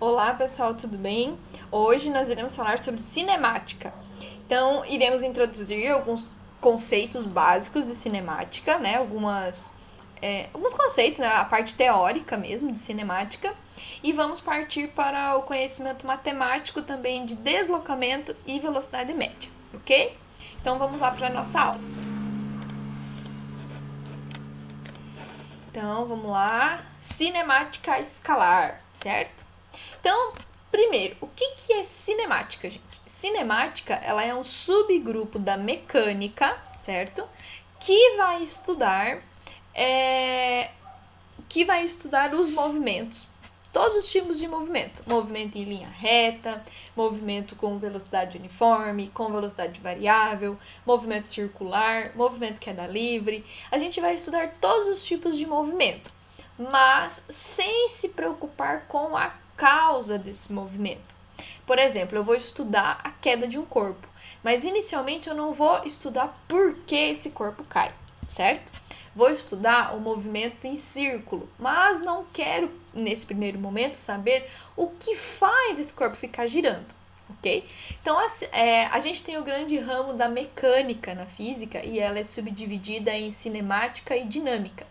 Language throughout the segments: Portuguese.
Olá pessoal, tudo bem? Hoje nós iremos falar sobre cinemática. Então, iremos introduzir alguns conceitos básicos de cinemática, né? Alguns conceitos, né? A parte teórica mesmo de cinemática. E vamos partir para o conhecimento matemático também de deslocamento e velocidade média, ok? Então vamos lá para a nossa aula. Então, vamos lá. Cinemática escalar, certo? Então, primeiro, o que é cinemática, gente? Cinemática, ela é um subgrupo da mecânica, certo? Que vai estudar os movimentos, todos os tipos de movimento. Movimento em linha reta, movimento com velocidade uniforme, com velocidade variável, movimento circular, movimento queda livre. A gente vai estudar todos os tipos de movimento, mas sem se preocupar com a causa desse movimento. Por exemplo, eu vou estudar a queda de um corpo, mas inicialmente eu não vou estudar por que esse corpo cai, certo? Vou estudar o movimento em círculo, mas não quero, nesse primeiro momento, saber o que faz esse corpo ficar girando, ok? Então, a gente tem o grande ramo da mecânica na física e ela é subdividida em cinemática e dinâmica.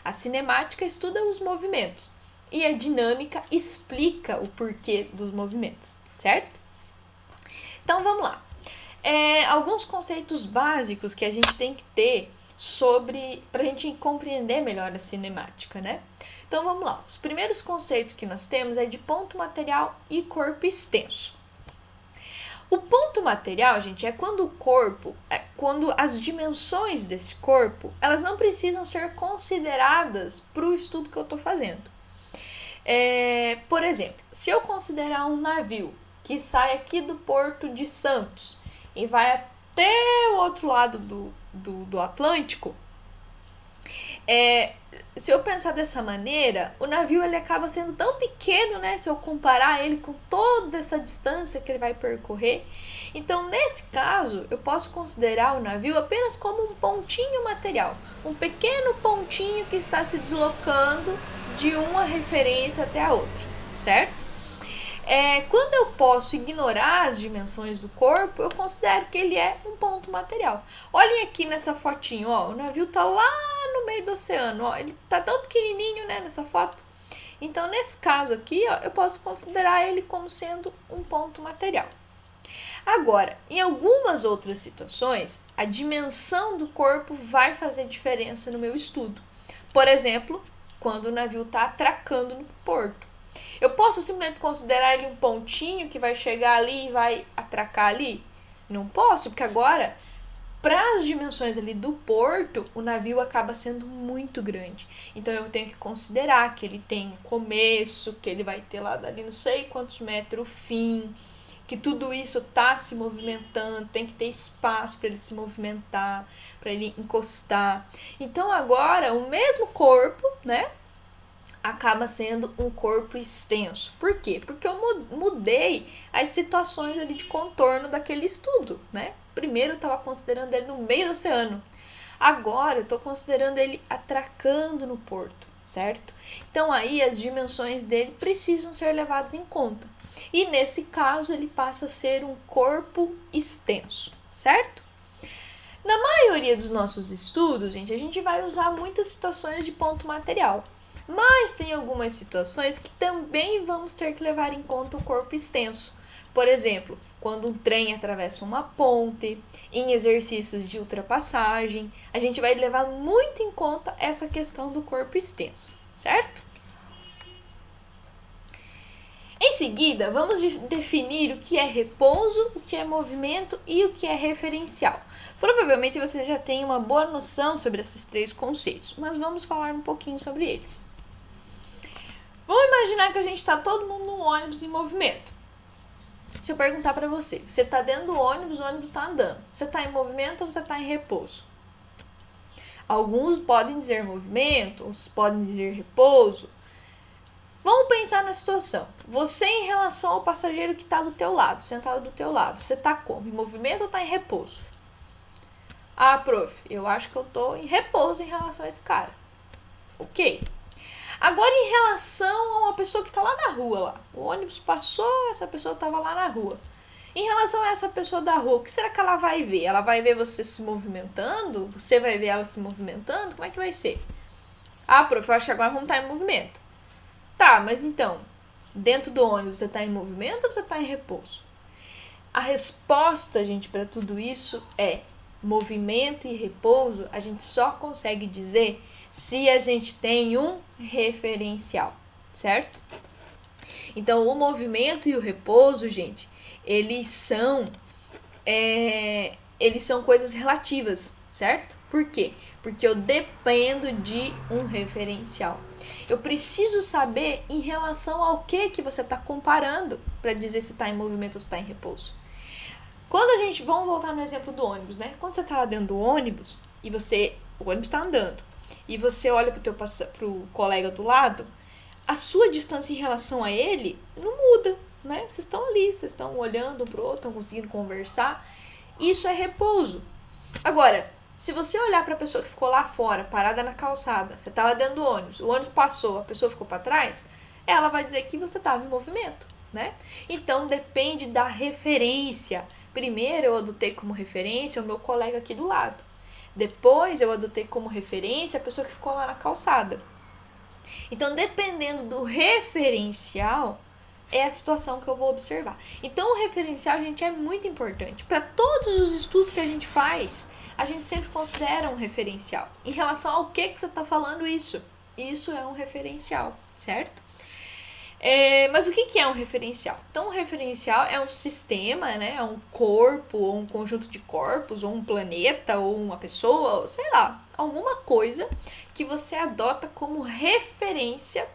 A cinemática estuda os movimentos e a dinâmica explica o porquê dos movimentos, certo? Então, vamos lá. Alguns conceitos básicos que a gente tem que ter para a gente compreender melhor a cinemática, né? Então, vamos lá. Os primeiros conceitos que nós temos é de ponto material e corpo extenso. O ponto material, gente, é quando quando as dimensões desse corpo, elas não precisam ser consideradas para o estudo que eu estou fazendo. Por exemplo, se eu considerar um navio que sai aqui do Porto de Santos e vai até o outro lado do Atlântico, se eu pensar dessa maneira, o navio ele acaba sendo tão pequeno, né? Se eu comparar ele com toda essa distância que ele vai percorrer. Então, nesse caso, eu posso considerar o navio apenas como um pontinho material, um pequeno pontinho que está se deslocando de uma referência até a outra, certo? Quando eu posso ignorar as dimensões do corpo, eu considero que ele é um ponto material. Olhem aqui nessa fotinho, ó, o navio tá lá no meio do oceano, ó, ele tá tão pequenininho, né, nessa foto. Então, nesse caso aqui, ó, eu posso considerar ele como sendo um ponto material. Agora, em algumas outras situações, a dimensão do corpo vai fazer diferença no meu estudo. Por exemplo, quando o navio está atracando no porto. Eu posso simplesmente considerar ele um pontinho que vai chegar ali e vai atracar ali? Não posso, porque agora, para as dimensões ali do porto, o navio acaba sendo muito grande. Então eu tenho que considerar que ele tem um começo, que ele vai ter lá dali não sei quantos metros o fim, que tudo isso está se movimentando, tem que ter espaço para ele se movimentar, para ele encostar. Então agora o mesmo corpo, né, acaba sendo um corpo extenso. Por quê? Porque eu mudei as situações ali de contorno daquele estudo, né? Primeiro eu estava considerando ele no meio do oceano. Agora eu estou considerando ele atracando no porto, certo? Então aí as dimensões dele precisam ser levadas em conta. E nesse caso ele passa a ser um corpo extenso, certo? Na maioria dos nossos estudos, gente, a gente vai usar muitas situações de ponto material. Mas tem algumas situações que também vamos ter que levar em conta o corpo extenso. Por exemplo, quando um trem atravessa uma ponte, em exercícios de ultrapassagem, a gente vai levar muito em conta essa questão do corpo extenso, certo? Em seguida, vamos definir o que é repouso, o que é movimento e o que é referencial. Provavelmente você já tem uma boa noção sobre esses três conceitos, mas vamos falar um pouquinho sobre eles. Vamos imaginar que a gente está todo mundo num ônibus em movimento. Se eu perguntar para você, você está dentro do ônibus, o ônibus está andando. Você está em movimento ou você está em repouso? Alguns podem dizer movimento, outros podem dizer repouso. Vamos pensar na situação. Você em relação ao passageiro que está do teu lado, sentado do teu lado. Você está como? Em movimento ou está em repouso? Ah, prof, eu acho que eu estou em repouso em relação a esse cara. Ok. Agora em relação a uma pessoa que está lá na rua, lá. O ônibus passou, essa pessoa estava lá na rua. Em relação a essa pessoa da rua, o que será que ela vai ver? Ela vai ver você se movimentando? Você vai ver ela se movimentando? Como é que vai ser? Ah, prof, eu acho que agora vamos estar em movimento. Tá, mas então, dentro do ônibus você está em movimento ou você está em repouso? A resposta, gente, para tudo isso é movimento e repouso. A gente só consegue dizer se a gente tem um referencial, certo? Então, o movimento e o repouso, gente, eles são coisas relativas, certo? Por quê? Porque eu dependo de um referencial. Eu preciso saber em relação ao que você está comparando para dizer se está em movimento ou se está em repouso. Quando a gente, vamos voltar no exemplo do ônibus, né? Quando você está lá dentro do ônibus e o ônibus está andando e você olha pro colega do lado, a sua distância em relação a ele não muda, né? Vocês estão ali, vocês estão olhando um pro outro, estão conseguindo conversar. Isso é repouso. Agora, se você olhar para a pessoa que ficou lá fora, parada na calçada, você estava dentro do ônibus, o ônibus passou, a pessoa ficou para trás, ela vai dizer que você estava em movimento, né? Então depende da referência. Primeiro eu adotei como referência o meu colega aqui do lado. Depois eu adotei como referência a pessoa que ficou lá na calçada. Então, dependendo do referencial, é a situação que eu vou observar. Então, o referencial, gente, é muito importante. Para todos os estudos que a gente faz, a gente sempre considera um referencial. Em relação ao que você está falando isso? Isso é um referencial, certo? Mas o que é um referencial? Então, um referencial é um sistema, né? É um corpo, ou um conjunto de corpos, ou um planeta, ou uma pessoa, ou sei lá, alguma coisa que você adota como referência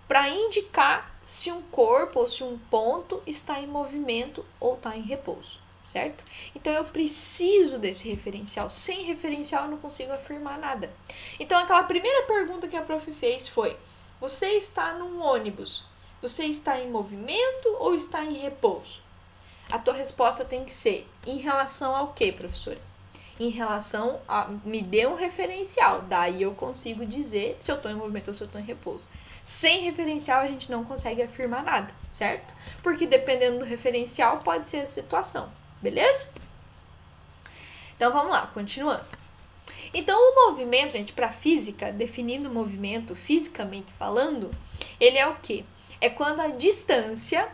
para indicar se um corpo ou se um ponto está em movimento ou está em repouso, certo? Então, eu preciso desse referencial. Sem referencial, eu não consigo afirmar nada. Então, aquela primeira pergunta que a prof fez foi: você está num ônibus, você está em movimento ou está em repouso? A tua resposta tem que ser em relação ao que, professora? Em relação a... me dê um referencial, daí eu consigo dizer se eu estou em movimento ou se eu estou em repouso. Sem referencial a gente não consegue afirmar nada, certo? Porque dependendo do referencial pode ser a situação, beleza? Então vamos lá, continuando. Então, o movimento, gente, para física, definindo o movimento fisicamente falando, ele é o quê? É quando a distância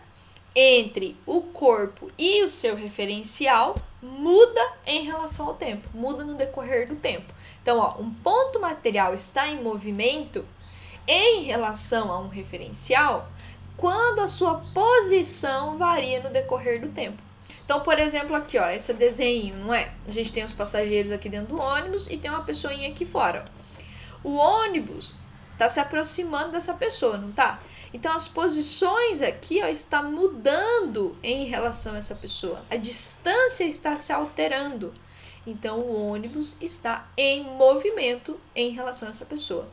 entre o corpo e o seu referencial muda em relação ao tempo, muda no decorrer do tempo. Então, ó, um ponto material está em movimento em relação a um referencial quando a sua posição varia no decorrer do tempo. Então, por exemplo, aqui, ó, esse desenho, não é? A gente tem os passageiros aqui dentro do ônibus e tem uma pessoinha aqui fora. O ônibus tá se aproximando dessa pessoa, não tá? Então, as posições aqui, ó, está mudando em relação a essa pessoa. A distância está se alterando. Então, o ônibus está em movimento em relação a essa pessoa.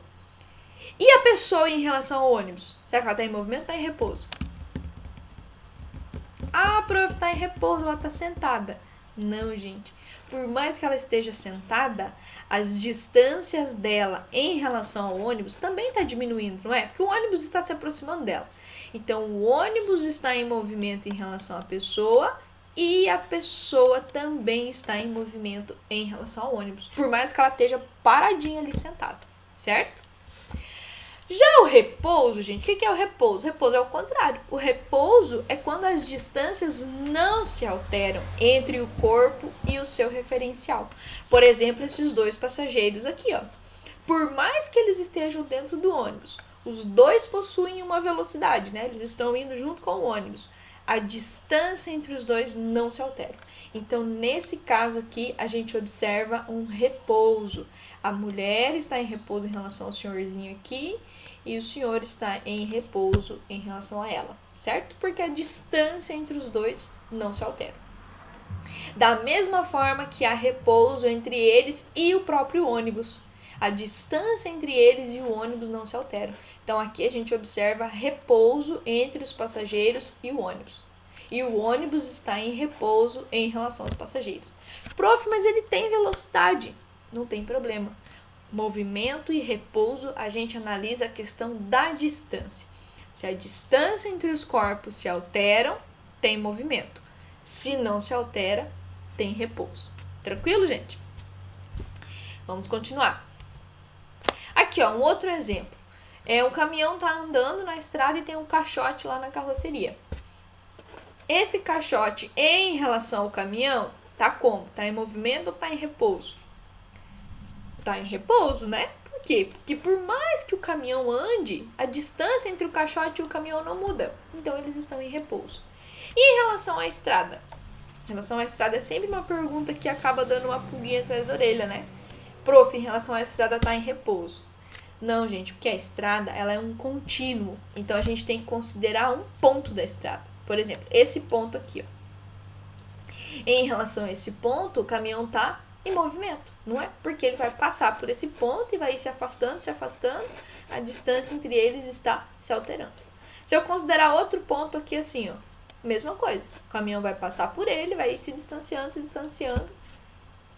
E a pessoa em relação ao ônibus? Será que ela está em movimento ou está em repouso? Ah, prof, tá em repouso, ela tá sentada. Não, gente. Por mais que ela esteja sentada, as distâncias dela em relação ao ônibus também está diminuindo, não é? Porque o ônibus está se aproximando dela. Então, o ônibus está em movimento em relação à pessoa e a pessoa também está em movimento em relação ao ônibus. Por mais que ela esteja paradinha ali sentada, certo? Já o repouso, gente, o que é o repouso? O repouso é o contrário. O repouso é quando as distâncias não se alteram entre o corpo e o seu referencial. Por exemplo, esses dois passageiros aqui, ó. Por mais que eles estejam dentro do ônibus, os dois possuem uma velocidade, né? Eles estão indo junto com o ônibus. A distância entre os dois não se altera. Então, nesse caso aqui, a gente observa um repouso. A mulher está em repouso em relação ao senhorzinho aqui e o senhor está em repouso em relação a ela, certo? Porque a distância entre os dois não se altera. Da mesma forma que há repouso entre eles e o próprio ônibus. A distância entre eles e o ônibus não se alteram. Então aqui a gente observa repouso entre os passageiros e o ônibus. E o ônibus está em repouso em relação aos passageiros. Prof, mas ele tem velocidade. Não tem problema. Movimento e repouso, a gente analisa a questão da distância. Se a distância entre os corpos se alteram, tem movimento. Se não se altera, tem repouso. Tranquilo, gente? Vamos continuar. Aqui, ó, um outro exemplo. Um caminhão tá andando na estrada e tem um caixote lá na carroceria. Esse caixote, em relação ao caminhão, tá como? Tá em movimento ou tá em repouso? Tá em repouso, né? Por quê? Porque por mais que o caminhão ande, a distância entre o caixote e o caminhão não muda. Então, eles estão em repouso. E em relação à estrada? Em relação à estrada é sempre uma pergunta que acaba dando uma pulguinha atrás da orelha, né? Prof, em relação à estrada tá em repouso. Não, gente, porque a estrada ela é um contínuo. Então, a gente tem que considerar um ponto da estrada. Por exemplo, esse ponto aqui, ó. Em relação a esse ponto, o caminhão tá em movimento, não é? Porque ele vai passar por esse ponto e vai ir se afastando, a distância entre eles está se alterando. Se eu considerar outro ponto aqui assim, ó, mesma coisa. O caminhão vai passar por ele, vai ir se distanciando,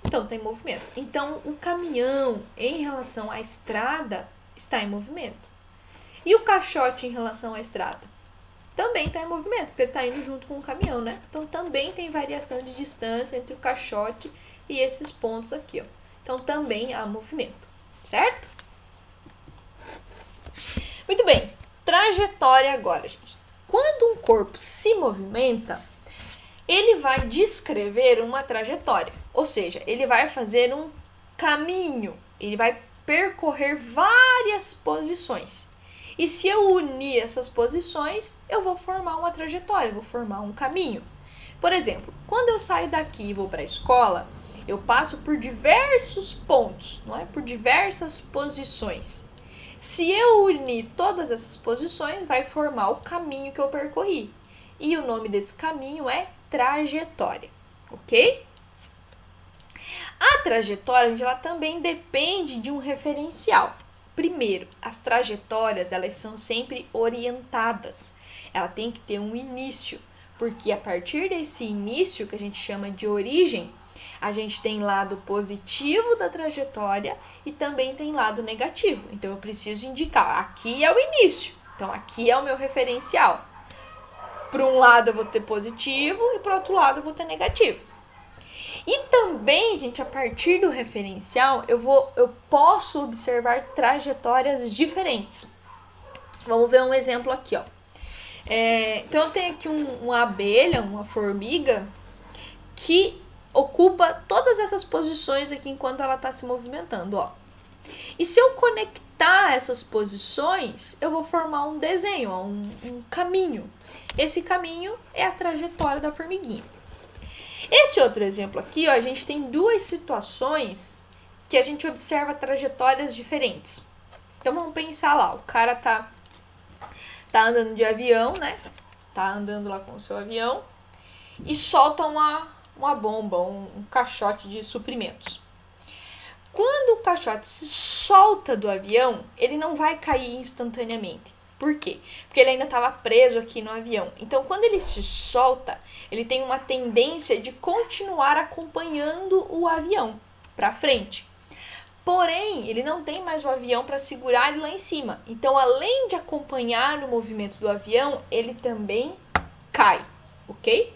então tem movimento. Então, o caminhão, em relação à estrada, está em movimento. E o caixote em relação à estrada? Também está em movimento, porque ele está indo junto com o caminhão, né? Então, também tem variação de distância entre o caixote e esses pontos aqui, ó. Então, também há movimento, certo? Muito bem. Trajetória agora, gente. Quando um corpo se movimenta, ele vai descrever uma trajetória. Ou seja, ele vai fazer um caminho. Ele vai percorrer várias posições. E se eu unir essas posições, eu vou formar uma trajetória, vou formar um caminho. Por exemplo, quando eu saio daqui e vou para a escola, eu passo por diversos pontos, não é? Por diversas posições. Se eu unir todas essas posições, vai formar o caminho que eu percorri. E o nome desse caminho é trajetória, ok? A trajetória, ela também depende de um referencial. Primeiro, as trajetórias, elas são sempre orientadas. Ela tem que ter um início, porque a partir desse início, que a gente chama de origem, a gente tem lado positivo da trajetória e também tem lado negativo. Então, eu preciso indicar, aqui é o início, então aqui é o meu referencial. Para um lado eu vou ter positivo e para o outro lado eu vou ter negativo. E também, gente, a partir do referencial, eu posso observar trajetórias diferentes. Vamos ver um exemplo aqui, ó. Então, eu tenho aqui uma abelha, uma formiga, que ocupa todas essas posições aqui enquanto ela está se movimentando, ó. E se eu conectar essas posições, eu vou formar um desenho, ó, um caminho. Esse caminho é a trajetória da formiguinha. Esse outro exemplo aqui, ó, a gente tem duas situações que a gente observa trajetórias diferentes. Então, vamos pensar lá, o cara tá andando de avião, né? Tá andando lá com o seu avião e solta uma bomba, um caixote de suprimentos. Quando o caixote se solta do avião, ele não vai cair instantaneamente. Por quê? Porque ele ainda estava preso aqui no avião. Então, quando ele se solta, ele tem uma tendência de continuar acompanhando o avião para frente. Porém, ele não tem mais o avião para segurar ele lá em cima. Então, além de acompanhar o movimento do avião, ele também cai, ok?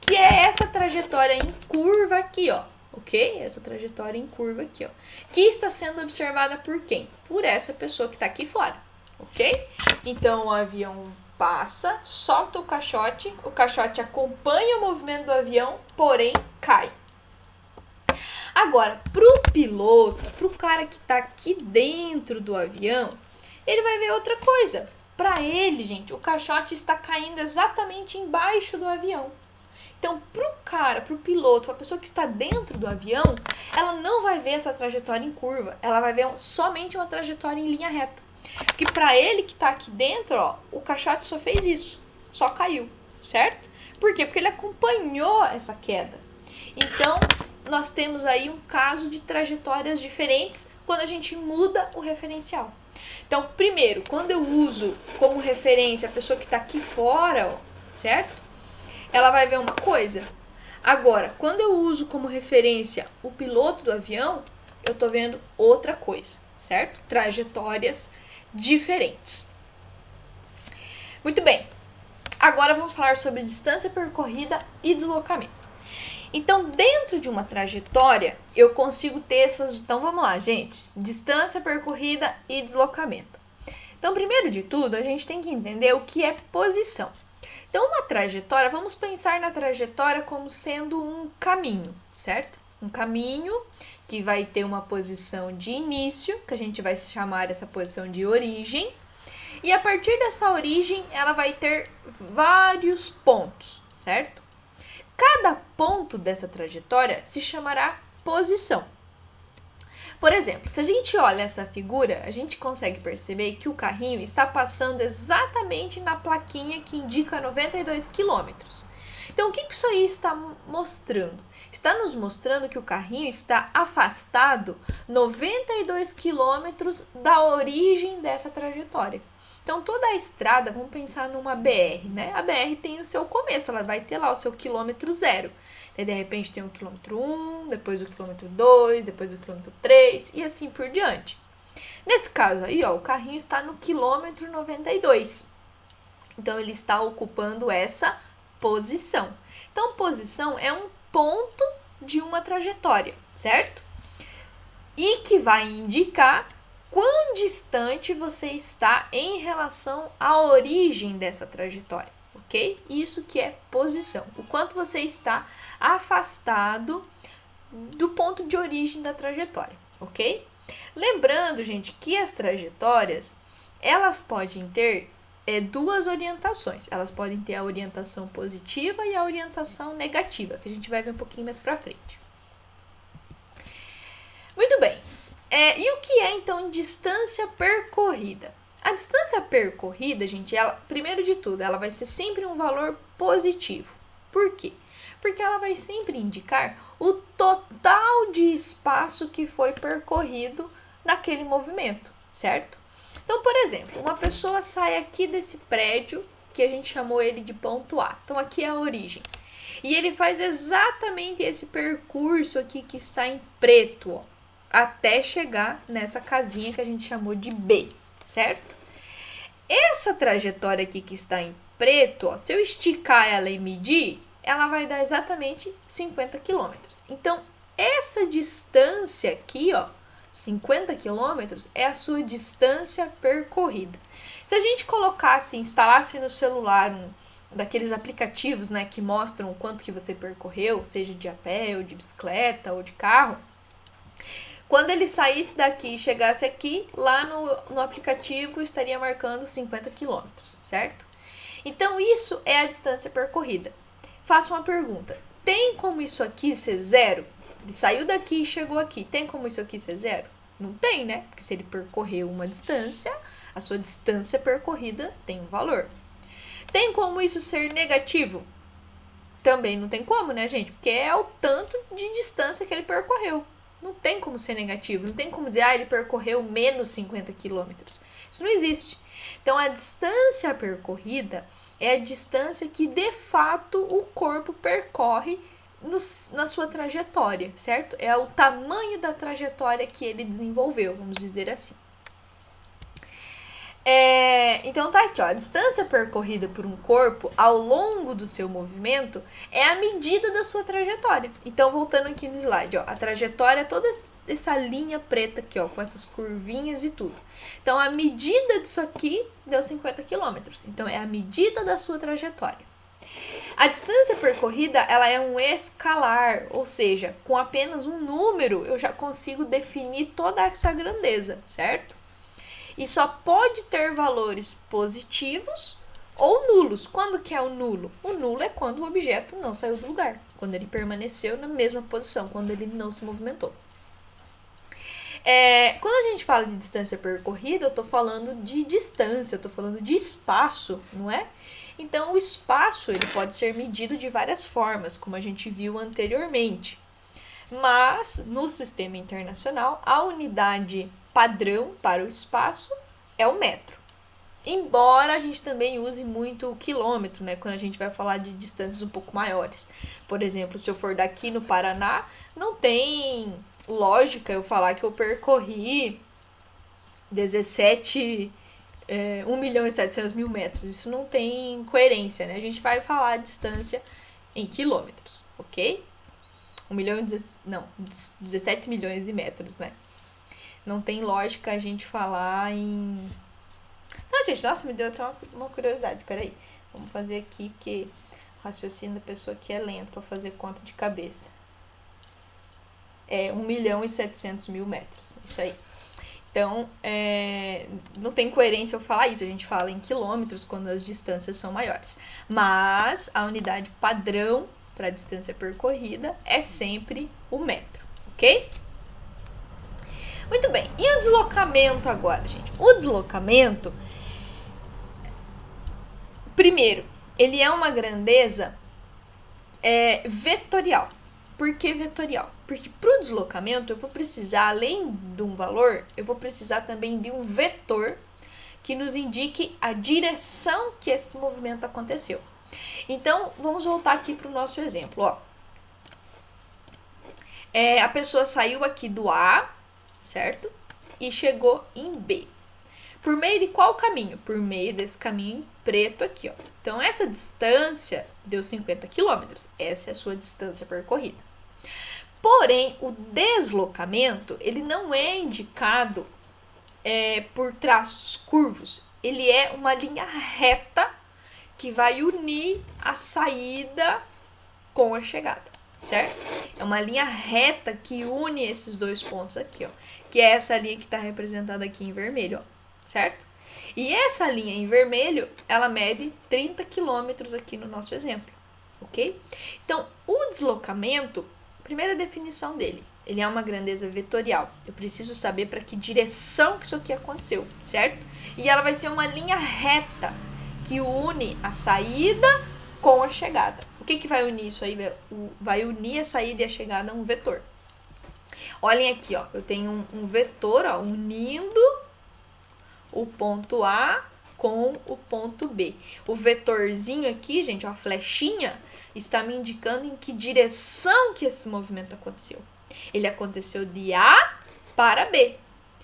Que é essa trajetória em curva aqui, ó. Ok? Essa trajetória em curva aqui, ó. Que está sendo observada por quem? Por essa pessoa que está aqui fora. Ok? Então, o avião passa, solta o caixote acompanha o movimento do avião, porém cai. Agora, pro piloto, pro cara que tá aqui dentro do avião, ele vai ver outra coisa. Para ele, gente, o caixote está caindo exatamente embaixo do avião. Então, pro piloto, a pessoa que está dentro do avião, ela não vai ver essa trajetória em curva, ela vai ver somente uma trajetória em linha reta. Porque para ele que tá aqui dentro, ó, o caixote só fez isso, só caiu, certo? Por quê? Porque ele acompanhou essa queda. Então, nós temos aí um caso de trajetórias diferentes quando a gente muda o referencial. Então, primeiro, quando eu uso como referência a pessoa que está aqui fora, ó, certo? Ela vai ver uma coisa. Agora, quando eu uso como referência o piloto do avião, eu estou vendo outra coisa, certo? Trajetórias diferentes. Muito bem. Agora vamos falar sobre distância percorrida e deslocamento. Então, dentro de uma trajetória, eu consigo ter essas... Então, vamos lá, gente. Distância percorrida e deslocamento. Então, primeiro de tudo, a gente tem que entender o que é posição. Então, uma trajetória, vamos pensar na trajetória como sendo um caminho, certo? Um caminho que vai ter uma posição de início, que a gente vai chamar essa posição de origem. E a partir dessa origem, ela vai ter vários pontos, certo? Cada ponto dessa trajetória se chamará posição. Por exemplo, se a gente olha essa figura, a gente consegue perceber que o carrinho está passando exatamente na plaquinha que indica 92 km. Então, o que isso aí está mostrando? Está nos mostrando que o carrinho está afastado 92 km da origem dessa trajetória. Então, toda a estrada, vamos pensar numa BR, né? A BR tem o seu começo, ela vai ter lá o seu quilômetro zero. E de repente tem o quilômetro 1, depois o quilômetro 2, depois o quilômetro 3 e assim por diante. Nesse caso aí, ó, o carrinho está no quilômetro 92. Então, ele está ocupando essa posição. Então, posição é um ponto de uma trajetória, certo? E que vai indicar quão distante você está em relação à origem dessa trajetória, ok? Isso que é posição. O quanto você está afastado do ponto de origem da trajetória, ok? Lembrando, gente, que as trajetórias, elas podem ter duas orientações. Elas podem ter a orientação positiva e a orientação negativa, que a gente vai ver um pouquinho mais pra frente. Muito bem. E o que é, então, distância percorrida? A distância percorrida, gente, ela, primeiro de tudo, ela vai ser sempre um valor positivo. Por quê? Porque ela vai sempre indicar o total de espaço que foi percorrido naquele movimento, certo? Então, por exemplo, uma pessoa sai aqui desse prédio, que a gente chamou ele de ponto A. Então, aqui é a origem. E ele faz exatamente esse percurso aqui que está em preto, ó, até chegar nessa casinha que a gente chamou de B, certo? Essa trajetória aqui que está em preto, ó, se eu esticar ela e medir, ela vai dar exatamente 50 km. Então, essa distância aqui, ó, 50 km, é a sua distância percorrida. Se a gente colocasse, instalasse no celular um daqueles aplicativos, né, que mostram o quanto que você percorreu, seja de a pé, ou de bicicleta, ou de carro, quando ele saísse daqui e chegasse aqui, lá no aplicativo estaria marcando 50 km, certo? Então, isso é a distância percorrida. Faço uma pergunta. Tem como isso aqui ser zero? Ele saiu daqui e chegou aqui. Tem como isso aqui ser zero? Não tem, né? Porque se ele percorreu uma distância, a sua distância percorrida tem um valor. Tem como isso ser negativo? Também não tem como, né, gente? Porque é o tanto de distância que ele percorreu. Não tem como ser negativo, não tem como dizer, ele percorreu menos 50 quilômetros. Isso não existe. Então, a distância percorrida é a distância que, de fato, o corpo percorre na sua trajetória, certo? É o tamanho da trajetória que ele desenvolveu, vamos dizer assim. Então tá aqui, ó, a distância percorrida por um corpo ao longo do seu movimento é a medida da sua trajetória. Então, voltando aqui no slide, ó, a trajetória é toda essa linha preta aqui, ó, com essas curvinhas e tudo. Então, a medida disso aqui deu 50 km. Então, é a medida da sua trajetória. A distância percorrida, ela é um escalar, ou seja, com apenas um número eu já consigo definir toda essa grandeza, certo? E só pode ter valores positivos ou nulos. Quando que é o nulo? O nulo é quando o objeto não saiu do lugar, quando ele permaneceu na mesma posição, quando ele não se movimentou. Quando a gente fala de distância percorrida, eu estou falando de distância, eu estou falando de espaço, não é? Então, o espaço ele pode ser medido de várias formas, como a gente viu anteriormente. Mas, no sistema internacional, a unidade padrão para o espaço é o metro. Embora a gente também use muito o quilômetro, né? Quando a gente vai falar de distâncias um pouco maiores. Por exemplo, se eu for daqui no Paraná, não tem lógica eu falar que eu percorri 1.700.000 metros. Isso não tem coerência, né? A gente vai falar a distância em quilômetros, ok? 17 milhões de metros, né? Não tem lógica a gente falar em... Não, gente, nossa, me deu até uma curiosidade. Peraí, vamos fazer aqui, porque o raciocínio da pessoa aqui é lento para fazer conta de cabeça. 1.700.000 metros, isso aí. Então, não tem coerência eu falar isso. A gente fala em quilômetros quando as distâncias são maiores. Mas a unidade padrão para a distância percorrida é sempre o metro, ok? Muito bem. E o deslocamento agora, gente? O deslocamento, primeiro, ele é uma grandeza vetorial. Por que vetorial? Porque para o deslocamento eu vou precisar, além de um valor, eu vou precisar também de um vetor que nos indique a direção que esse movimento aconteceu. Então, vamos voltar aqui para o nosso exemplo. Ó. A pessoa saiu aqui do A, certo? E chegou em B. Por meio de qual caminho? Por meio desse caminho preto aqui, ó. Então, essa distância deu 50 quilômetros. Essa é a sua distância percorrida. Porém, o deslocamento, ele não é indicado por traços curvos. Ele é uma linha reta que vai unir a saída com a chegada, certo? É uma linha reta que une esses dois pontos aqui, ó. Que é essa linha que está representada aqui em vermelho, ó. Certo? E essa linha em vermelho, ela mede 30 quilômetros aqui no nosso exemplo, ok? Então, o deslocamento, primeira definição dele, ele é uma grandeza vetorial. Eu preciso saber para que direção que isso aqui aconteceu, certo? E ela vai ser uma linha reta que une a saída com a chegada. O que vai unir isso aí? Vai unir a saída e a chegada a um vetor. Olhem aqui, ó, eu tenho um vetor, ó, unindo o ponto A com o ponto B. O vetorzinho aqui, gente, ó, a flechinha, está me indicando em que direção que esse movimento aconteceu. Ele aconteceu de A para B.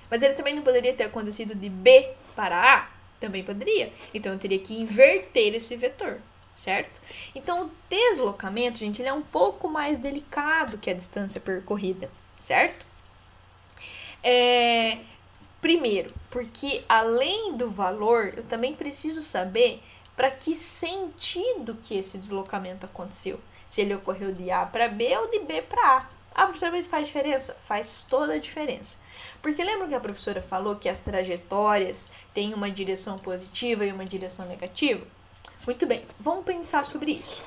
Mas ele também não poderia ter acontecido de B para A? Também poderia. Então, eu teria que inverter esse vetor, certo? Então, o deslocamento, gente, ele é um pouco mais delicado que a distância percorrida, certo? Primeiro, porque além do valor, eu também preciso saber para que sentido que esse deslocamento aconteceu. Se ele ocorreu de A para B ou de B para A. Ah, professora, mas faz diferença? Faz toda a diferença. Porque lembra que a professora falou que as trajetórias têm uma direção positiva e uma direção negativa? Muito bem, vamos pensar sobre isso.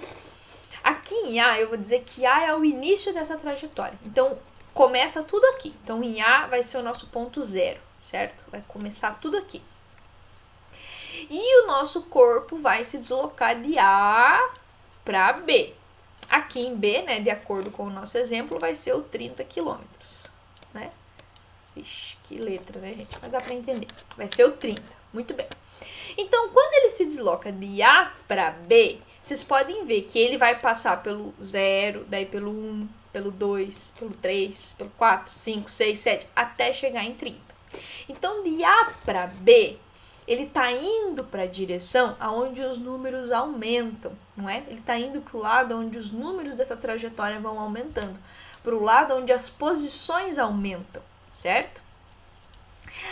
Aqui em A, eu vou dizer que A é o início dessa trajetória. Então, começa tudo aqui. Então, em A vai ser o nosso ponto zero, certo? Vai começar tudo aqui. E o nosso corpo vai se deslocar de A para B. Aqui em B, né, de acordo com o nosso exemplo, vai ser o 30 quilômetros, né? Ixi, que letra, né, gente? Mas dá para entender. Vai ser o 30. Muito bem. Então, quando ele se desloca de A para B, vocês podem ver que ele vai passar pelo 0, daí pelo 1, pelo 2, pelo 3, pelo 4, 5, 6, 7, até chegar em 30. Então, de A para B, ele está indo para a direção aonde os números aumentam, não é? Ele está indo para o lado onde os números dessa trajetória vão aumentando, para o lado onde as posições aumentam, certo?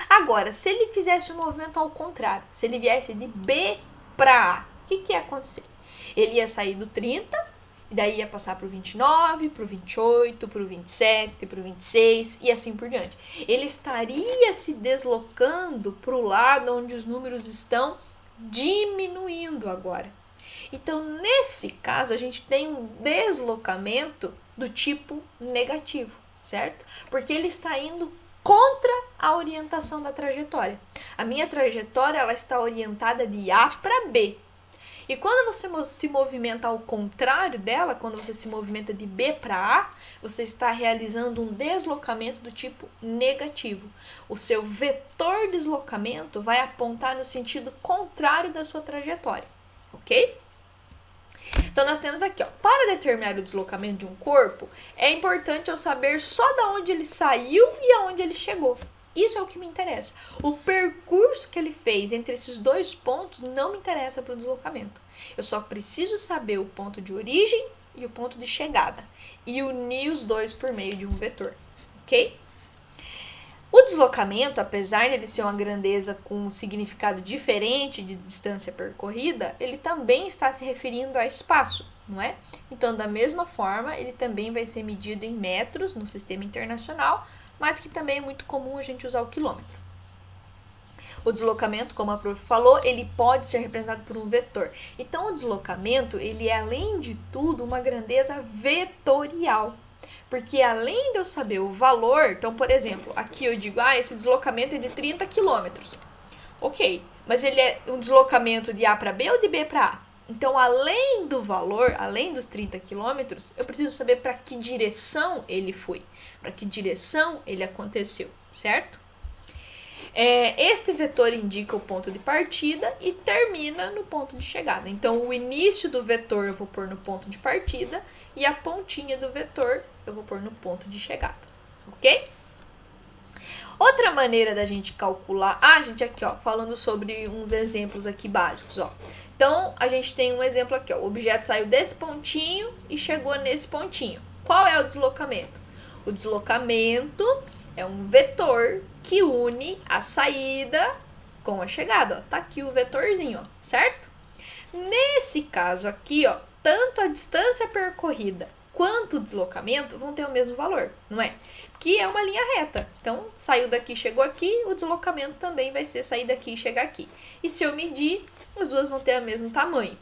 Agora, se ele fizesse o movimento ao contrário, se ele viesse de B para A, o que ia acontecer? Ele ia sair do 30, e daí ia passar para o 29, para o 28, para o 27, para o 26 e assim por diante. Ele estaria se deslocando para o lado onde os números estão diminuindo agora. Então, nesse caso, a gente tem um deslocamento do tipo negativo, certo? Porque ele está indo contra a orientação da trajetória. A minha trajetória ela está orientada de A para B. E quando você se movimenta ao contrário dela, quando você se movimenta de B para A, você está realizando um deslocamento do tipo negativo. O seu vetor deslocamento vai apontar no sentido contrário da sua trajetória, ok? Então, nós temos aqui, ó, para determinar o deslocamento de um corpo, é importante eu saber só de onde ele saiu e aonde ele chegou. Isso é o que me interessa. O percurso que ele fez entre esses dois pontos não me interessa para o deslocamento. Eu só preciso saber o ponto de origem e o ponto de chegada e unir os dois por meio de um vetor, ok? O deslocamento, apesar de ele ser uma grandeza com um significado diferente de distância percorrida, ele também está se referindo a espaço, não é? Então, da mesma forma, ele também vai ser medido em metros no sistema internacional, mas que também é muito comum a gente usar o quilômetro. O deslocamento, como a prof falou, ele pode ser representado por um vetor. Então, o deslocamento, ele é, além de tudo, uma grandeza vetorial. Porque além de eu saber o valor, então, por exemplo, aqui eu digo, esse deslocamento é de 30 quilômetros. Ok, mas ele é um deslocamento de A para B ou de B para A? Então, além do valor, além dos 30 quilômetros, eu preciso saber para que direção ele foi, para que direção ele aconteceu, certo? Este vetor indica o ponto de partida e termina no ponto de chegada. Então, o início do vetor eu vou pôr no ponto de partida e a pontinha do vetor eu vou pôr no ponto de chegada, ok? Outra maneira da gente calcular... gente, aqui, ó, falando sobre uns exemplos aqui básicos, ó. Então, a gente tem um exemplo aqui, ó. O objeto saiu desse pontinho e chegou nesse pontinho. Qual é o deslocamento? O deslocamento é um vetor que une a saída com a chegada, ó. Tá aqui o vetorzinho, ó, certo? Nesse caso aqui, ó, tanto a distância percorrida quanto o deslocamento vão ter o mesmo valor, não é? Que é uma linha reta. Então, saiu daqui, chegou aqui, o deslocamento também vai ser sair daqui e chegar aqui. E se eu medir, as duas vão ter o mesmo tamanho.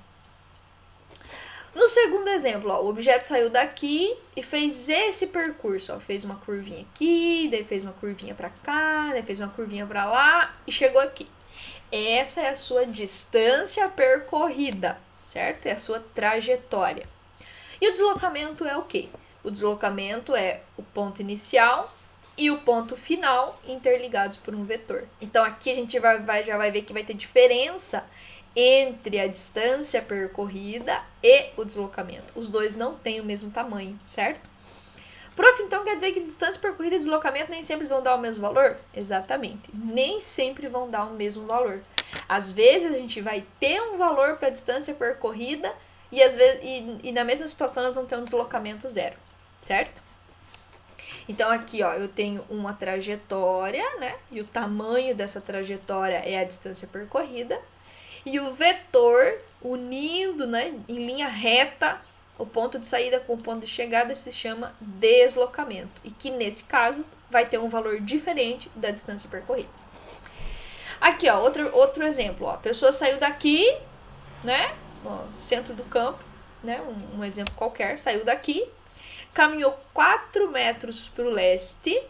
No segundo exemplo, ó, o objeto saiu daqui e fez esse percurso. Ó, fez uma curvinha aqui, daí fez uma curvinha para cá, daí fez uma curvinha para lá e chegou aqui. Essa é a sua distância percorrida, certo? É a sua trajetória. E o deslocamento é o quê? O deslocamento é o ponto inicial e o ponto final interligados por um vetor. Então, aqui a gente já vai ver que vai ter diferença entre a distância percorrida e o deslocamento. Os dois não têm o mesmo tamanho, certo? Prof, então quer dizer que distância percorrida e deslocamento nem sempre vão dar o mesmo valor? Exatamente, nem sempre vão dar o mesmo valor. Às vezes a gente vai ter um valor para a distância percorrida e, às vezes, e na mesma situação nós vamos ter um deslocamento zero, certo? Então aqui, ó, eu tenho uma trajetória, né? E o tamanho dessa trajetória é a distância percorrida. E o vetor unindo, né, em linha reta o ponto de saída com o ponto de chegada se chama deslocamento. E que nesse caso vai ter um valor diferente da distância percorrida. Aqui, ó, outro exemplo. Ó, a pessoa saiu daqui, né? Ó, centro do campo, né? Um exemplo qualquer. Saiu daqui, caminhou 4 metros para o leste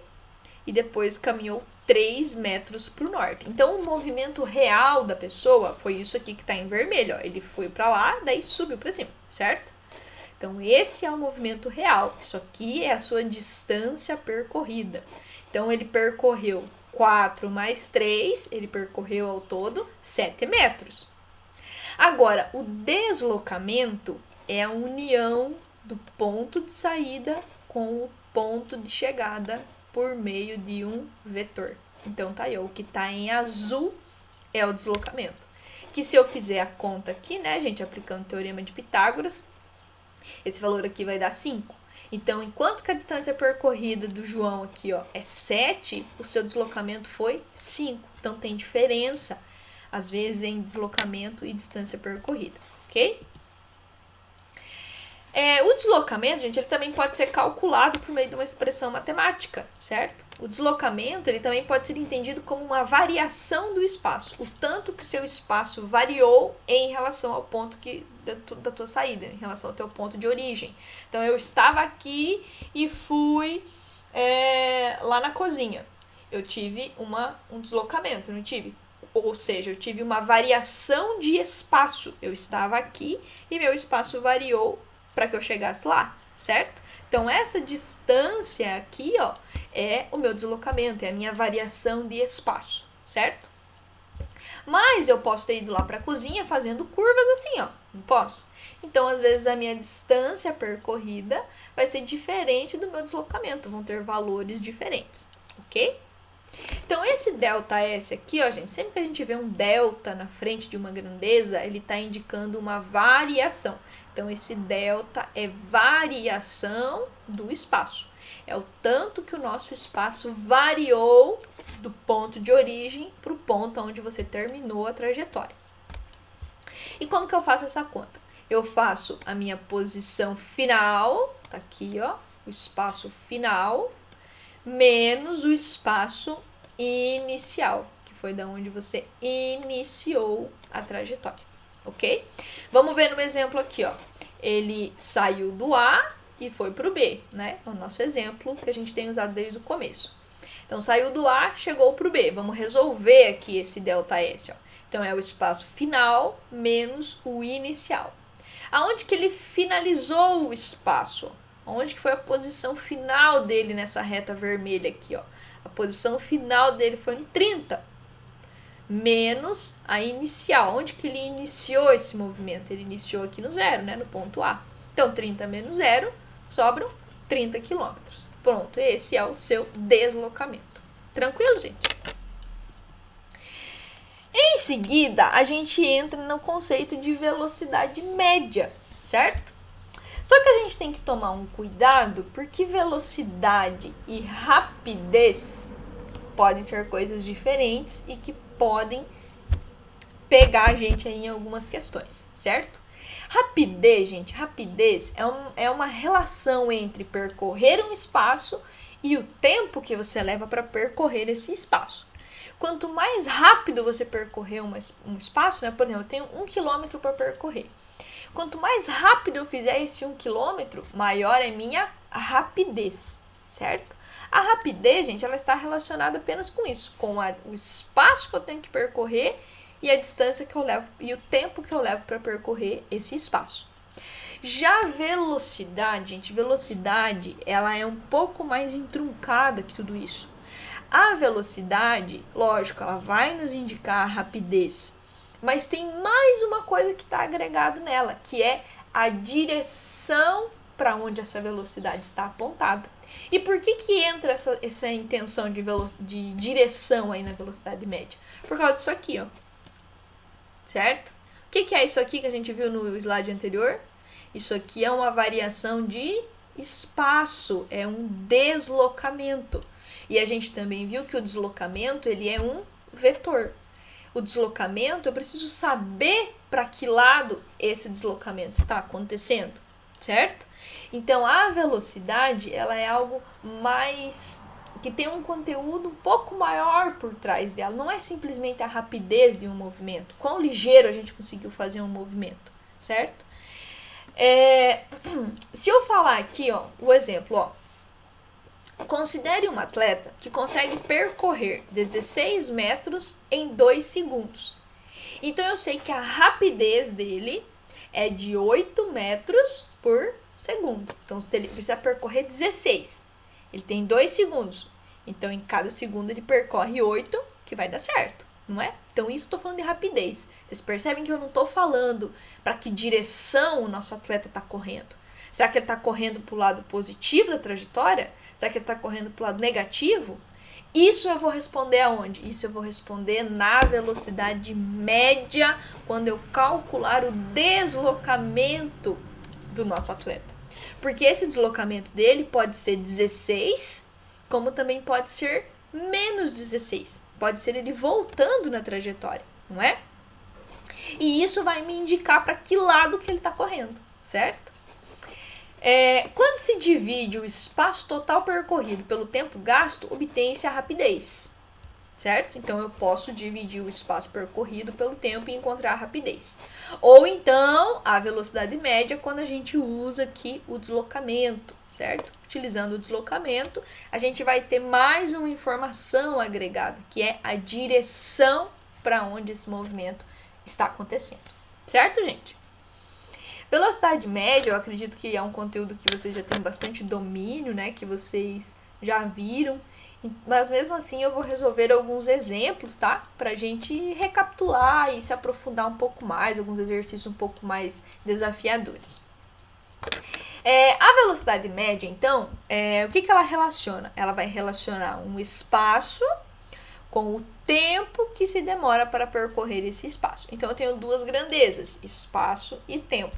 e depois caminhou 3 metros para o norte. Então, o movimento real da pessoa foi isso aqui que está em vermelho. Ó. Ele foi para lá, daí subiu para cima, certo? Então, esse é o movimento real. Isso aqui é a sua distância percorrida. Então, ele percorreu 4 mais 3, ele percorreu ao todo 7 metros. Agora, o deslocamento é a união do ponto de saída com o ponto de chegada por meio de um vetor. Então, tá aí, o que tá em azul é o deslocamento. Que se eu fizer a conta aqui, né, gente, aplicando o teorema de Pitágoras, esse valor aqui vai dar 5. Então, enquanto que a distância percorrida do João aqui, ó, é 7, o seu deslocamento foi 5. Então, tem diferença, às vezes, em deslocamento e distância percorrida, ok? O deslocamento, gente, ele também pode ser calculado por meio de uma expressão matemática, certo? O deslocamento, ele também pode ser entendido como uma variação do espaço, o tanto que o seu espaço variou em relação ao ponto da tua saída, em relação ao teu ponto de origem. Então, eu estava aqui e fui lá na cozinha. Eu tive um deslocamento, não tive? ou seja, eu tive uma variação de espaço. Eu estava aqui e meu espaço variou para que eu chegasse lá, certo? Então, essa distância aqui, ó, é o meu deslocamento, é a minha variação de espaço, certo? Mas eu posso ter ido lá para a cozinha fazendo curvas assim, ó, não posso? Então, às vezes, a minha distância percorrida vai ser diferente do meu deslocamento, vão ter valores diferentes, ok? Então, esse ΔS aqui, ó, gente, sempre que a gente vê um delta na frente de uma grandeza, ele está indicando uma variação. Então, esse delta é variação do espaço. É o tanto que o nosso espaço variou do ponto de origem para o ponto onde você terminou a trajetória. E como que eu faço essa conta? Eu faço a minha posição final, tá aqui, ó, o espaço final, menos o espaço inicial, que foi da onde você iniciou a trajetória, ok? Vamos ver no exemplo aqui, ó. Ele saiu do A e foi para o B, né? É o nosso exemplo que a gente tem usado desde o começo. Então, saiu do A, chegou para o B. Vamos resolver aqui esse ΔS, ó. Então, é o espaço final menos o inicial. Aonde que ele finalizou o espaço? Onde que foi a posição final dele nessa reta vermelha aqui, ó? A posição final dele foi em 30, menos a inicial. Onde que ele iniciou esse movimento? Ele iniciou aqui no zero, né? No ponto A. Então, 30 menos zero, sobram 30 quilômetros. Pronto, esse é o seu deslocamento. Tranquilo, gente? Em seguida, a gente entra no conceito de velocidade média, certo? Só que a gente tem que tomar um cuidado, porque velocidade e rapidez podem ser coisas diferentes e que podem pegar a gente aí em algumas questões, certo? Rapidez, gente, rapidez é uma relação entre percorrer um espaço e o tempo que você leva para percorrer esse espaço. Quanto mais rápido você percorrer um espaço, né? Por exemplo, eu tenho 1 quilômetro para percorrer. Quanto mais rápido eu fizer esse 1 quilômetro, maior é minha rapidez, certo? A rapidez, gente, ela está relacionada apenas com isso, com o espaço que eu tenho que percorrer e a distância que eu levo e o tempo que eu levo para percorrer esse espaço. Já a velocidade, gente, velocidade, ela é um pouco mais entroncada que tudo isso. A velocidade, lógico, ela vai nos indicar a rapidez, mas tem mais uma coisa que está agregado nela, que é a direção para onde essa velocidade está apontada. E por que entra essa intenção de direção aí na velocidade média? Por causa disso aqui, ó. Certo? O que é isso aqui que a gente viu no slide anterior? Isso aqui é uma variação de espaço, é um deslocamento. E a gente também viu que o deslocamento, ele é um vetor. O deslocamento, eu preciso saber para que lado esse deslocamento está acontecendo, certo? Então, a velocidade, ela é algo mais que tem um conteúdo um pouco maior por trás dela. Não é simplesmente a rapidez de um movimento. Quão ligeiro a gente conseguiu fazer um movimento, certo? Se eu falar aqui, ó, o exemplo, ó. Considere um atleta que consegue percorrer 16 metros em 2 segundos. Então, eu sei que a rapidez dele é de 8 metros por segundo. Então, se ele precisa percorrer 16, ele tem 2 segundos. Então, em cada segundo, ele percorre 8, que vai dar certo, não é? Então, isso eu estou falando de rapidez. Vocês percebem que eu não estou falando para que direção o nosso atleta está correndo. Será que ele está correndo para o lado positivo da trajetória? Será que ele está correndo para o lado negativo? Isso eu vou responder aonde? Isso eu vou responder na velocidade média, quando eu calcular o deslocamento do nosso atleta. Porque esse deslocamento dele pode ser 16, como também pode ser menos 16. Pode ser ele voltando na trajetória, não é? E isso vai me indicar para que lado que ele está correndo, certo? Quando se divide o espaço total percorrido pelo tempo gasto, obtém-se a rapidez, certo? Então, eu posso dividir o espaço percorrido pelo tempo e encontrar a rapidez. Ou então, a velocidade média, quando a gente usa aqui o deslocamento, certo? Utilizando o deslocamento, a gente vai ter mais uma informação agregada, que é a direção para onde esse movimento está acontecendo. Certo, gente? Velocidade média, eu acredito que é um conteúdo que vocês já têm bastante domínio, né? Que vocês já viram. Mas mesmo assim eu vou resolver alguns exemplos, tá? Pra gente recapitular e se aprofundar um pouco mais, alguns exercícios um pouco mais desafiadores. A velocidade média, então, o que ela relaciona? Ela vai relacionar um espaço com o tempo que se demora para percorrer esse espaço. Então, eu tenho duas grandezas, espaço e tempo.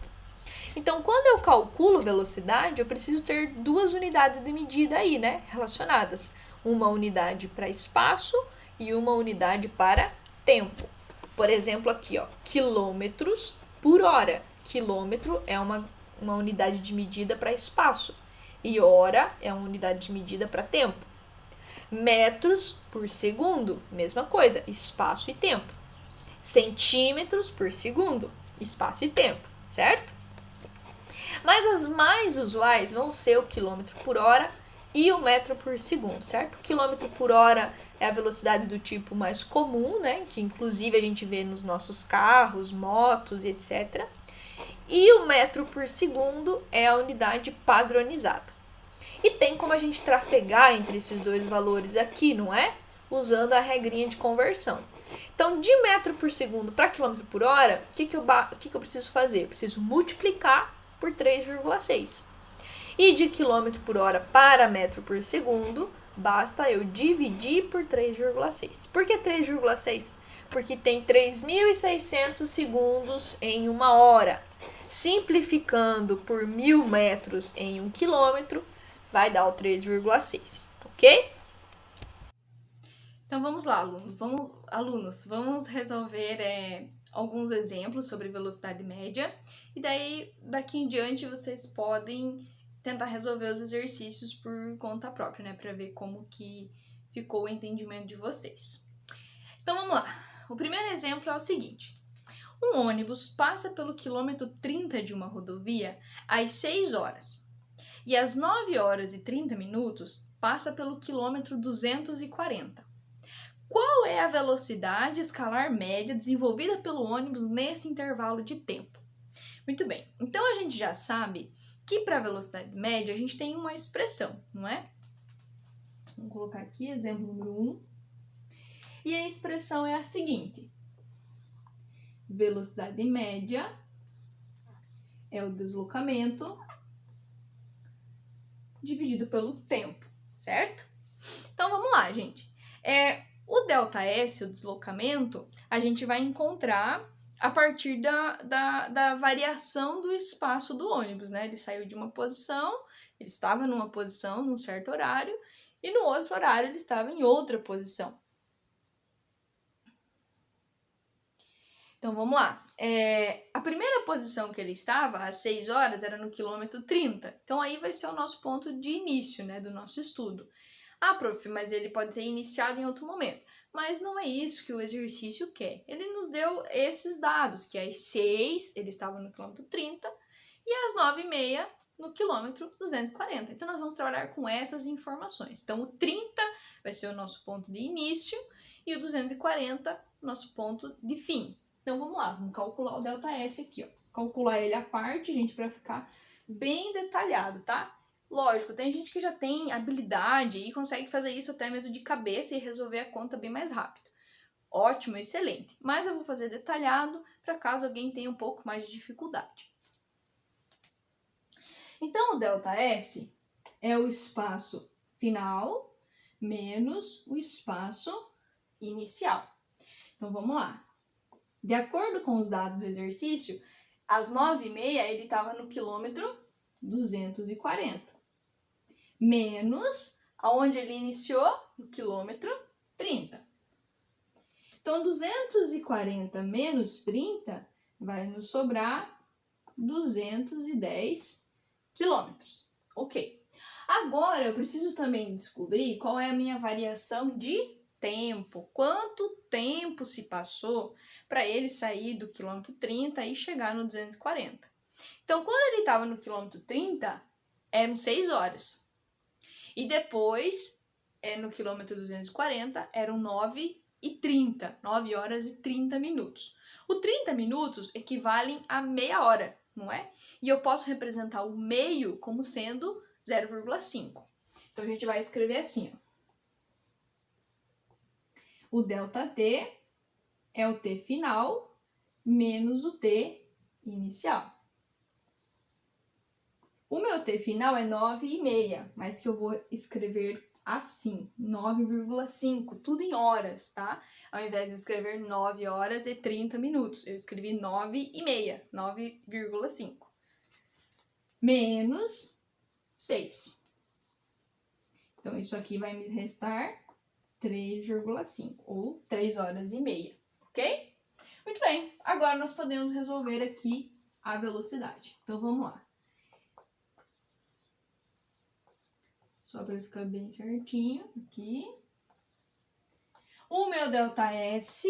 Então, quando eu calculo velocidade, eu preciso ter duas unidades de medida aí, né, relacionadas. Uma unidade para espaço e uma unidade para tempo. Por exemplo, aqui, ó, quilômetros por hora. Quilômetro é uma unidade de medida para espaço e hora é uma unidade de medida para tempo. Metros por segundo, mesma coisa, espaço e tempo. Centímetros por segundo, espaço e tempo, certo? Mas as mais usuais vão ser o quilômetro por hora e o metro por segundo, certo? O quilômetro por hora é a velocidade do tipo mais comum, né? Que inclusive a gente vê nos nossos carros, motos e etc. E o metro por segundo é a unidade padronizada. E tem como a gente trafegar entre esses dois valores aqui, não é? Usando a regrinha de conversão. Então, de metro por segundo para quilômetro por hora, o que eu preciso fazer? Eu preciso multiplicar por 3,6. E de quilômetro por hora para metro por segundo, basta eu dividir por 3,6. Por que 3,6? Porque tem 3.600 segundos em uma hora. Simplificando por 1.000 metros em 1 quilômetro, vai dar o 3,6, ok? Então vamos lá, alunos, vamos resolver alguns exemplos sobre velocidade média e daí daqui em diante vocês podem tentar resolver os exercícios por conta própria, né, para ver como que ficou o entendimento de vocês. Então vamos lá. O primeiro exemplo é o seguinte: um ônibus passa pelo quilômetro 30 de uma rodovia às 6 horas e às 9 horas e 30 minutos passa pelo quilômetro 240. Qual é a velocidade escalar média desenvolvida pelo ônibus nesse intervalo de tempo? Muito bem, então a gente já sabe que para a velocidade média a gente tem uma expressão, não é? Vamos colocar aqui exemplo número 1. E a expressão é a seguinte: velocidade média é o deslocamento dividido pelo tempo, certo? Então vamos lá, gente. O ΔS, o deslocamento, a gente vai encontrar a partir da variação do espaço do ônibus, né? Ele saiu de uma posição, ele estava numa posição num certo horário, e no outro horário ele estava em outra posição. Então vamos lá. A primeira posição que ele estava, às 6 horas, era no quilômetro 30. Então aí vai ser o nosso ponto de início, né, do nosso estudo. Ah, prof, mas ele pode ter iniciado em outro momento. Mas não é isso que o exercício quer. Ele nos deu esses dados, que às 6 ele estava no quilômetro 30 e às 9h30 no quilômetro 240. Então nós vamos trabalhar com essas informações. Então o 30 vai ser o nosso ponto de início e o 240 nosso ponto de fim. Então vamos lá, vamos calcular o ΔS aqui, ó. Calcular ele à parte, gente, para ficar bem detalhado, tá? Lógico, tem gente que já tem habilidade e consegue fazer isso até mesmo de cabeça e resolver a conta bem mais rápido. Ótimo, excelente. Mas eu vou fazer detalhado para caso alguém tenha um pouco mais de dificuldade. Então, o ΔS é o espaço final menos o espaço inicial. Então, vamos lá. De acordo com os dados do exercício, às 9h30 ele estava no quilômetro 240. Menos aonde ele iniciou, no quilômetro 30. Então, 240 menos 30 vai nos sobrar 210 quilômetros. Ok. Agora, eu preciso também descobrir qual é a minha variação de tempo. Quanto tempo se passou para ele sair do quilômetro 30 e chegar no 240. Então, quando ele estava no quilômetro 30, eram 6 horas. E depois, no quilômetro 240, eram 9 9h30. 9 horas e 30 minutos. O 30 minutos equivalem a meia hora, não é? E eu posso representar o meio como sendo 0,5. Então, a gente vai escrever assim, ó. O ΔT é o T final menos o T inicial. O meu T final é 9,5, mas que eu vou escrever assim, 9,5, tudo em horas, tá? Ao invés de escrever 9 horas e 30 minutos, eu escrevi 9,5, 9,5. Menos 6. Então, isso aqui vai me restar 3,5, ou 3 horas e meia, ok? Muito bem, agora nós podemos resolver aqui a velocidade. Então, vamos lá. Só para ficar bem certinho aqui. O meu ΔS,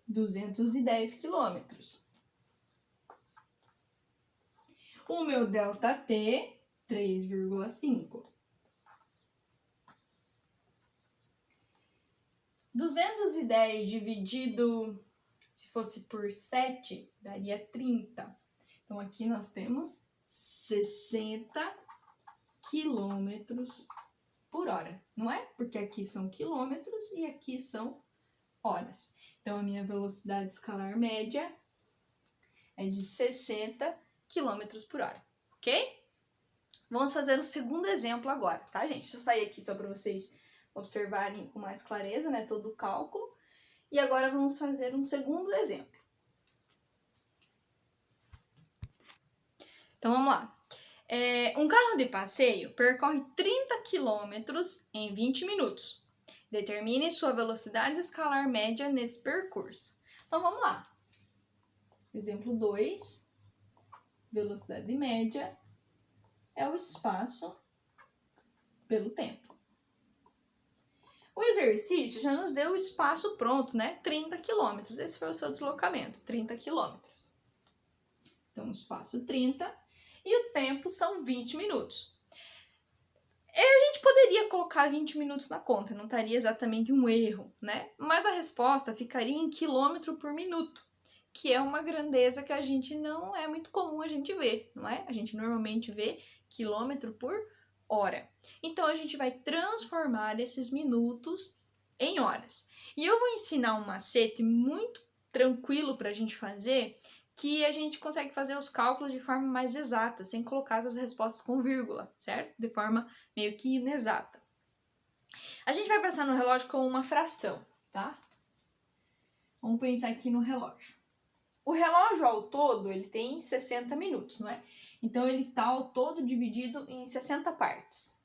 210 quilômetros. O meu ΔT, 3,5. 210 dividido, se fosse por 7, daria 30. Então, aqui nós temos 60 quilômetros por hora, não é? Porque aqui são quilômetros e aqui são horas. Então, a minha velocidade escalar média é de 60 quilômetros por hora, ok? Vamos fazer o segundo exemplo agora, tá, gente? Deixa eu sair aqui só para vocês observarem com mais clareza, né, todo o cálculo. E agora vamos fazer um segundo exemplo. Então, vamos lá. Um carro de passeio percorre 30 km em 20 minutos. Determine sua velocidade escalar média nesse percurso. Então, vamos lá. Exemplo 2. Velocidade média é o espaço pelo tempo. O exercício já nos deu o espaço pronto, né? 30 km. Esse foi o seu deslocamento, 30 km. Então, o espaço 30 e o tempo são 20 minutos. A gente poderia colocar 20 minutos na conta, não estaria exatamente um erro, né? Mas a resposta ficaria em quilômetro por minuto, que é uma grandeza que a gente não é muito comum a gente ver, não é? A gente normalmente vê quilômetro por hora. Então, a gente vai transformar esses minutos em horas. E eu vou ensinar um macete muito tranquilo para a gente fazer, que a gente consegue fazer os cálculos de forma mais exata, sem colocar as respostas com vírgula, certo? De forma meio que inexata. A gente vai pensar no relógio como uma fração, tá? Vamos pensar aqui no relógio. O relógio ao todo, ele tem 60 minutos, não é? Então, ele está ao todo dividido em 60 partes.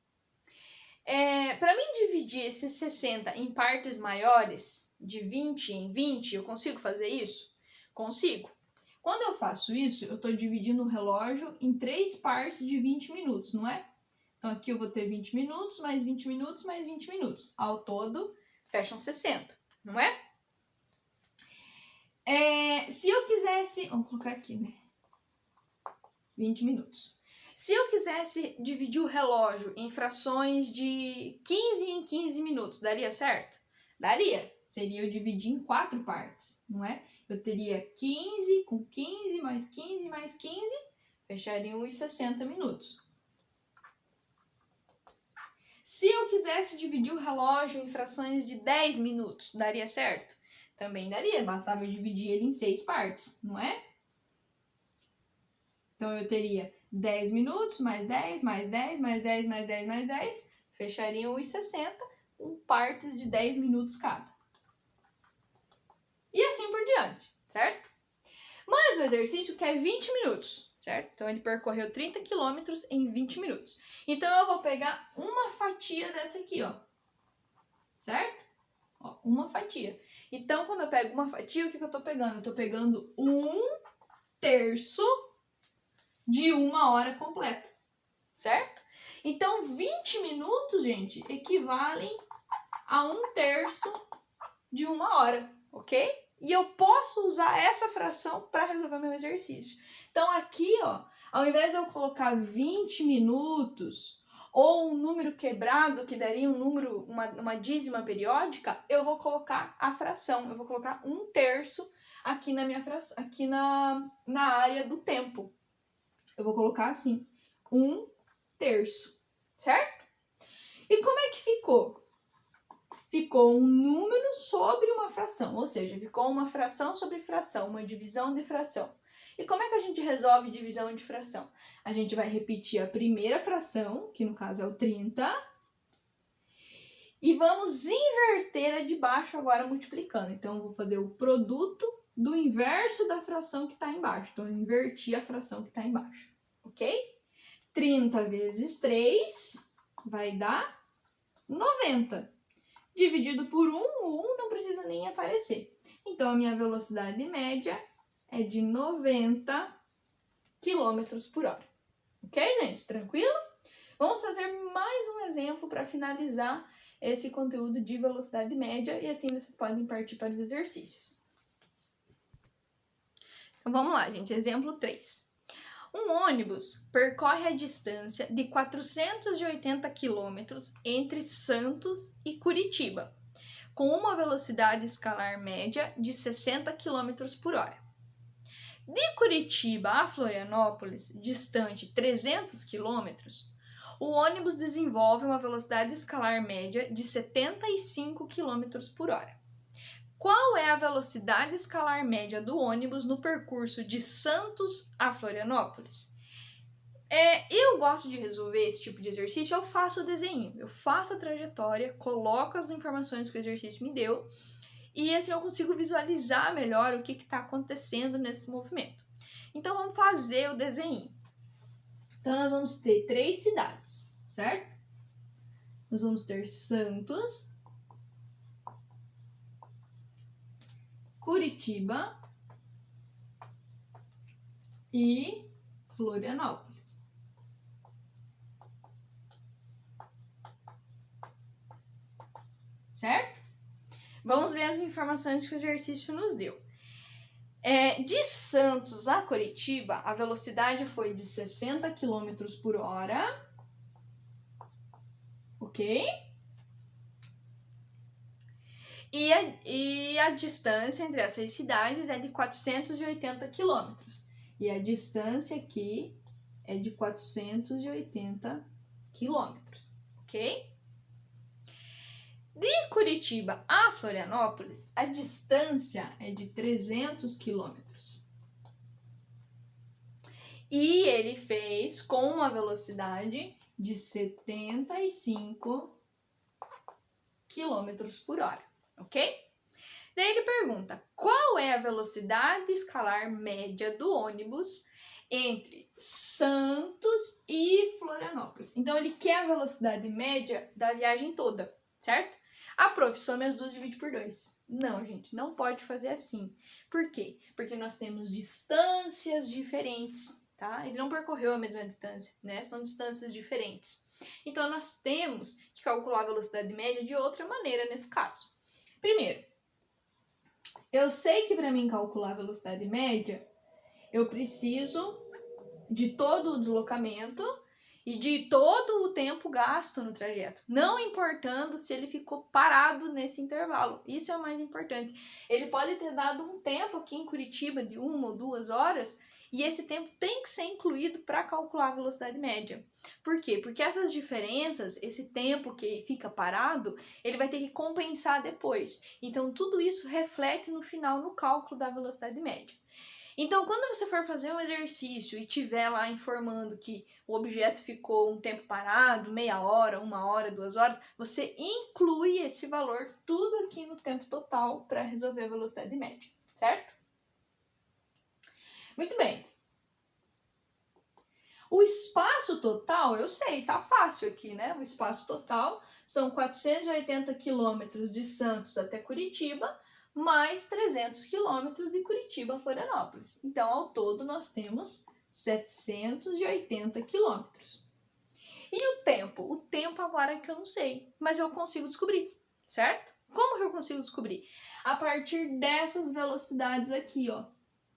Para mim dividir esses 60 em partes maiores, de 20 em 20, eu consigo fazer isso? Consigo. Quando eu faço isso, eu estou dividindo o relógio em 3 partes de 20 minutos, não é? Então, aqui eu vou ter 20 minutos, mais 20 minutos, mais 20 minutos. Ao todo, fecham 60, não é? Se eu quisesse... Vamos colocar aqui, né? 20 minutos. Se eu quisesse dividir o relógio em frações de 15 em 15 minutos, daria certo? Daria. Seria eu dividir em 4 partes, não é? Eu teria 15 com 15, mais 15, mais 15, fechariam os 60 minutos. Se eu quisesse dividir o relógio em frações de 10 minutos, daria certo? Também daria, bastava eu dividir ele em 6 partes, não é? Então, eu teria 10 minutos, mais 10, mais 10, mais 10, mais 10, mais 10, fechariam os 60, com partes de 10 minutos cada. E assim por diante, certo? Mas o exercício quer 20 minutos, certo? Então, ele percorreu 30 quilômetros em 20 minutos. Então, eu vou pegar uma fatia dessa aqui, ó. Certo? Ó, uma fatia. Então, quando eu pego uma fatia, o que eu tô pegando? Eu tô pegando 1/3 de uma hora completa, certo? Então, 20 minutos, gente, equivalem a 1/3 de uma hora, ok? E eu posso usar essa fração para resolver meu exercício. Então, aqui, ó, ao invés de eu colocar 20 minutos ou um número quebrado, que daria um número, uma dízima periódica, eu vou colocar a fração, eu vou colocar 1/3 aqui na minha fração, aqui na área do tempo. Eu vou colocar assim, 1/3, certo? E como é que ficou? Ficou um número sobre uma fração, ou seja, ficou uma fração sobre fração, uma divisão de fração. E como é que a gente resolve divisão de fração? A gente vai repetir a primeira fração, que no caso é o 30, e vamos inverter a de baixo agora multiplicando. Então, eu vou fazer o produto do inverso da fração que está embaixo. Então, eu inverti a fração que está embaixo, ok? 30 vezes 3 vai dar 90. Dividido por 1, o 1 não precisa nem aparecer. Então, a minha velocidade média é de 90 km por hora. Ok, gente? Tranquilo? Vamos fazer mais um exemplo para finalizar esse conteúdo de velocidade média e assim vocês podem partir para os exercícios. Então, vamos lá, gente. Exemplo 3. Um ônibus percorre a distância de 480 km entre Santos e Curitiba, com uma velocidade escalar média de 60 km por hora. De Curitiba a Florianópolis, distante 300 km, o ônibus desenvolve uma velocidade escalar média de 75 km por hora. Qual é a velocidade escalar média do ônibus no percurso de Santos a Florianópolis? Eu gosto de resolver esse tipo de exercício, eu faço o desenho, eu faço a trajetória, coloco as informações que o exercício me deu e assim eu consigo visualizar melhor o que está acontecendo nesse movimento. Então vamos fazer o desenho. Então nós vamos ter 3 cidades, certo? Nós vamos ter Santos, Curitiba e Florianópolis. Certo? Vamos ver as informações que o exercício nos deu. De Santos a Curitiba, a velocidade foi de 60 km por hora. Ok? E a distância entre essas cidades é de 480 km. E a distância aqui é de 480 km. Ok? De Curitiba a Florianópolis, a distância é de 300 quilômetros. E ele fez com uma velocidade de 75 quilômetros por hora, ok? Daí ele pergunta, qual é a velocidade escalar média do ônibus entre Santos e Florianópolis? Então, ele quer a velocidade média da viagem toda, certo? A prof, some as duas e divide por 2. Não, gente, não pode fazer assim. Por quê? Porque nós temos distâncias diferentes, tá? Ele não percorreu a mesma distância, né? São distâncias diferentes. Então, nós temos que calcular a velocidade média de outra maneira nesse caso. Primeiro, eu sei que para mim calcular a velocidade média, eu preciso de todo o deslocamento e de todo o tempo gasto no trajeto, não importando se ele ficou parado nesse intervalo. Isso é o mais importante. Ele pode ter dado um tempo aqui em Curitiba de 1 ou 2 horas e esse tempo tem que ser incluído para calcular a velocidade média. Por quê? Porque essas diferenças, esse tempo que fica parado, ele vai ter que compensar depois. Então, tudo isso reflete no final no cálculo da velocidade média. Então, quando você for fazer um exercício e tiver lá informando que o objeto ficou um tempo parado, meia hora, 1 hora, 2 horas, você inclui esse valor tudo aqui no tempo total para resolver a velocidade média, certo? Muito bem. O espaço total, eu sei, tá fácil aqui, né? O espaço total são 480 quilômetros de Santos até Curitiba, mais 300 quilômetros de Curitiba a Florianópolis. Então, ao todo, nós temos 780 quilômetros. E o tempo? O tempo agora é que eu não sei, mas eu consigo descobrir, certo? Como que eu consigo descobrir? A partir dessas velocidades aqui, ó.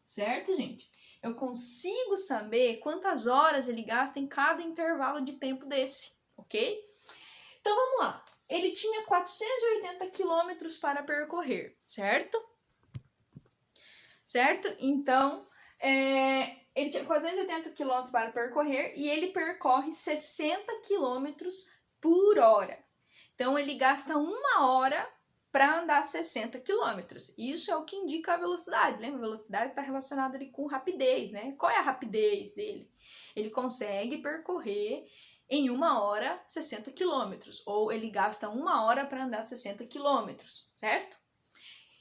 Certo, gente? Eu consigo saber quantas horas ele gasta em cada intervalo de tempo desse, ok? Então vamos lá. Ele tinha 480 quilômetros para percorrer, certo? Certo? Então, ele tinha 480 quilômetros para percorrer e ele percorre 60 quilômetros por hora. Então, ele gasta 1 hora para andar 60 quilômetros. Isso é o que indica a velocidade. Lembra? A velocidade está relacionada ali com rapidez, né? Qual é a rapidez dele? Ele consegue percorrer em 1 hora 60 quilômetros, ou ele gasta 1 hora para andar 60 quilômetros, certo?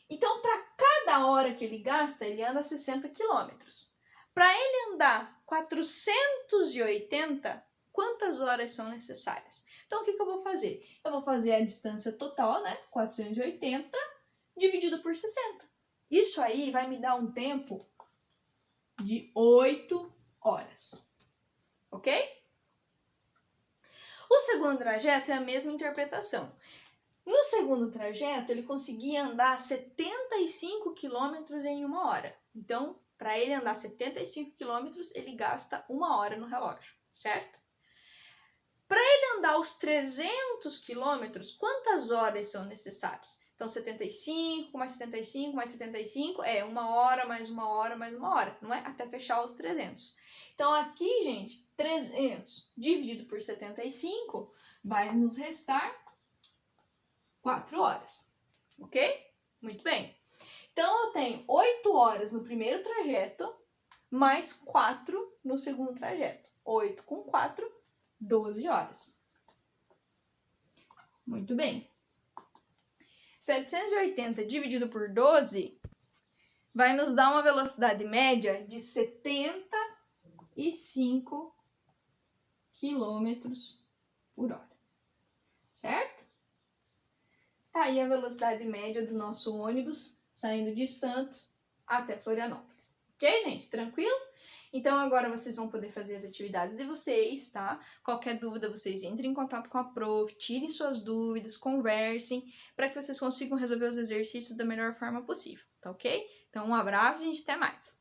Então, para cada hora que ele gasta, ele anda 60 quilômetros. Para ele andar 480, quantas horas são necessárias? Então, o que eu vou fazer? Eu vou fazer a distância total, né? 480 dividido por 60. Isso aí vai me dar um tempo de 8 horas. Ok? O segundo trajeto é a mesma interpretação. No segundo trajeto, ele conseguia andar 75 quilômetros em 1 hora. Então, para ele andar 75 quilômetros, ele gasta 1 hora no relógio, certo? Para ele andar os 300 quilômetros, quantas horas são necessárias? Então, 75 mais 75 mais 75 é 1 hora mais 1 hora mais 1 hora, não é? Até fechar os 300. Então, aqui, gente, 300 dividido por 75 vai nos restar 4 horas, ok? Muito bem. Então, eu tenho 8 horas no primeiro trajeto, mais 4 no segundo trajeto. 8 com 4, 12 horas. Muito bem. 780 dividido por 12 vai nos dar uma velocidade média de 75 quilômetros por hora. Certo? Tá aí a velocidade média do nosso ônibus saindo de Santos até Florianópolis. Ok, gente? Tranquilo? Então, agora vocês vão poder fazer as atividades de vocês, tá? Qualquer dúvida, vocês entrem em contato com a prof, tirem suas dúvidas, conversem, para que vocês consigam resolver os exercícios da melhor forma possível, tá ok? Então, um abraço, gente, até mais!